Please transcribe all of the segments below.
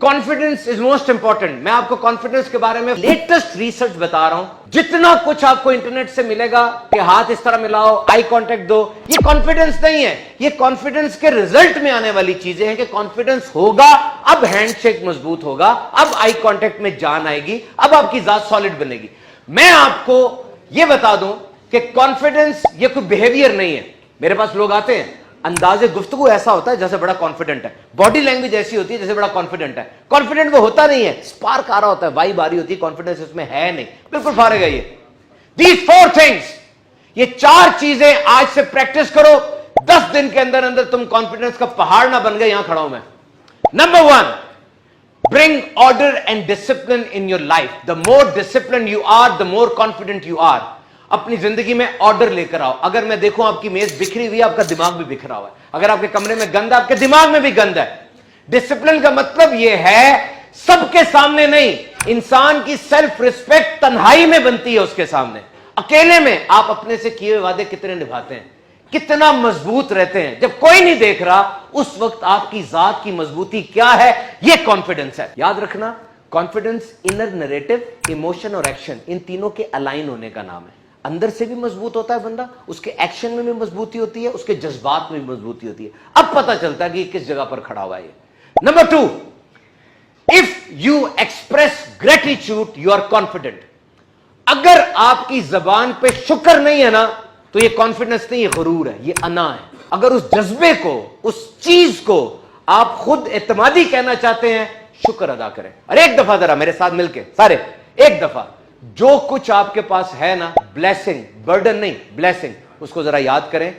Confidence is most important. मैं आपको confidence के बारे में लेटेस्ट रिसर्च बता रहा हूं। जितना कुछ आपको इंटरनेट से मिलेगा कि हाथ इस तरह मिलाओ, आई कांटेक्ट दो, ये कॉन्फिडेंस नहीं है। ये कॉन्फिडेंस के रिजल्ट में आने वाली चीजें हैं कि कॉन्फिडेंस होगा, अब हैंडशेक मजबूत होगा, अब आई कांटेक्ट में जान आएगी, अब आपकी जात सॉलिड बनेगी। मैं आपको यह बता दूं कि कॉन्फिडेंस ये कोई बिहेवियर नहीं है। मेरे पास लोग आते हैं, अंदाजे गुफ्तगू ऐसा होता है जैसे बड़ा कॉन्फिडेंट है, बॉडी लैंग्वेज ऐसी होती है जैसे बड़ा कॉन्फिडेंट है। कॉन्फिडेंट वो होता नहीं है, स्पार्क आ रहा होता है, वाइब आ रही होती है, कॉन्फिडेंस इसमें है नहीं, बिल्कुल फारिग है। ये दीज 4 थिंग्स, ये 4 चीजें आज से प्रैक्टिस करो। 10 दिन के अंदर अंदर तुम कॉन्फिडेंस का पहाड़ ना बन गए। यहां खड़ा हूं मैं। Number 1, bring order and discipline in your life. The more disciplined you are, the more confident you are. अपनी जिंदगी में ऑर्डर लेकर आओ। अगर मैं देखूं आपकी मेज बिखरी हुई है, आपका दिमाग भी बिखरा हुआ है। अगर आपके कमरे में गंद है, आपके दिमाग में भी गंद है। डिसिप्लिन का मतलब यह है सबके सामने नहीं, इंसान की सेल्फ रिस्पेक्ट तन्हाई में बनती है उसके सामने। अकेले में आप अपने से किए हुए वादे कितने निभाते हैं, कितना मजबूत रहते हैं। जब कोई नहीं देख रहा, उस वक्त आपकी जात की मजबूती क्या है, यह कॉन्फिडेंस है। याद रखना, कॉन्फिडेंस इनर नैरेटिव, इमोशन और एक्शन, इन तीनों के अलाइन होने का नाम है। अंदर से भी मजबूत होता है बंदा, उसके एक्शन में भी मजबूती होती है, उसके जज्बात में भी मजबूती होती है। अब पता चलता है कि किस जगह पर खड़ा हुआ है। Number 2, if you express gratitude you are confident. अगर आपकी जबान पे शुक्र नहीं है ना, तो ये कॉन्फिडेंस नहीं, ये गुरूर है, ये अना है। अगर उस जज्बे को, उस चीज को आप खुद एतमादी कहना चाहते हैं, शुक्र अदा करें। और एक दफा जरा मेरे साथ मिलके सारे, एक दफा जो कुछ आपके पास है ना, ब्लेसिंग, बर्डन नहीं, ब्लेसिंग, उसको जरा याद करें।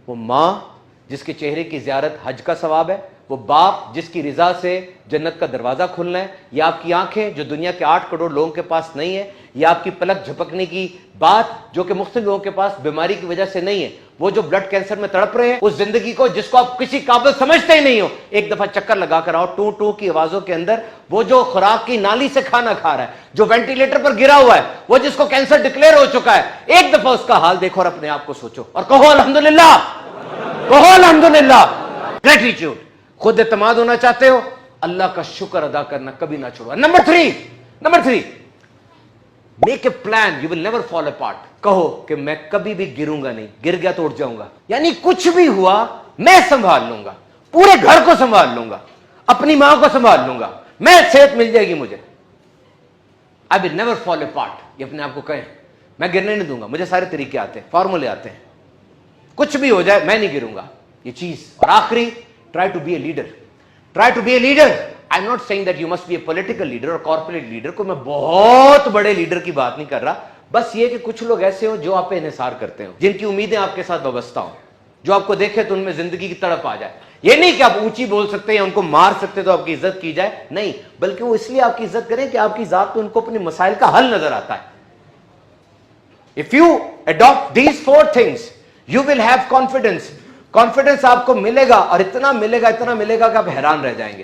वो मां जिसके चेहरे की जियारत हज का सवाब है, वो बाप जिसकी रिजा से जन्नत का दरवाजा खुलना है, या आपकी आंखें जो दुनिया के 8 करोड़ लोगों के पास नहीं है, या आपकी पलक झपकने की बात जो कि मुख्तलिफ लोगों के पास बीमारी की वजह से नहीं है, वो जो ब्लड कैंसर में तड़प रहे हैं, उस जिंदगी को जिसको आप किसी काबिल समझते ही नहीं हो, एक दफा चक्कर लगा कर आओ। टू टू की आवाजों के अंदर वो जो खुराक की नाली से खाना खा रहा है, जो वेंटिलेटर पर गिरा हुआ है, वो जिसको कैंसर डिक्लेयर हो चुका है, एक दफा उसका हाल देखो और अपने आप को सोचो और कहो अल्हम्दुलिल्लाह, कहो अल्हम्दुलिल्लाह। ग्रेटिट्यूड, खुद एतमाद होना चाहते हो, अल्लाह का शुक्र अदा करना कभी ना छोड़ो। Number 3, make a plan, you will never fall apart. कहो कि मैं कभी भी गिरूंगा नहीं, गिर गया तो उठ जाऊंगा, यानी कुछ भी हुआ मैं संभाल लूंगा, पूरे घर को संभाल लूंगा, अपनी मां को संभाल लूंगा, मैं सेहत मिल जाएगी मुझे। I will never fall apart. ये अपने आप को कहें, मैं गिरने नहीं दूंगा, मुझे सारे तरीके आते हैं, फॉर्मूले आते हैं, कुछ भी हो जाए मैं नहीं गिरूंगा, ये चीज। और आखिरी, try to be a leader. Try to be a leader. I am not saying that you must be a political leader और कॉर्पोरेट लीडर। को मैं बहुत बड़े लीडर की बात नहीं कर रहा, बस ये कि कुछ लोग ऐसे हो जो आप पे इन्हिसार करते हो, जिनकी उम्मीदें आपके साथ वाबस्ता हो, जो आपको देखे तो उनमें जिंदगी की तड़प आ जाए। ये नहीं कि आप ऊंची बोल सकते हैं, उनको मार सकते तो आपकी इज्जत की जाए, नहीं, बल्कि वो इसलिए आपकी इज्जत करें कि आपकी जात में उनको अपने मसाइल का हल नजर आता है। If you adopt these 4 things you will have confidence. Confidence आपको मिलेगा और इतना मिलेगा कि आप हैरान रह जाएंगे।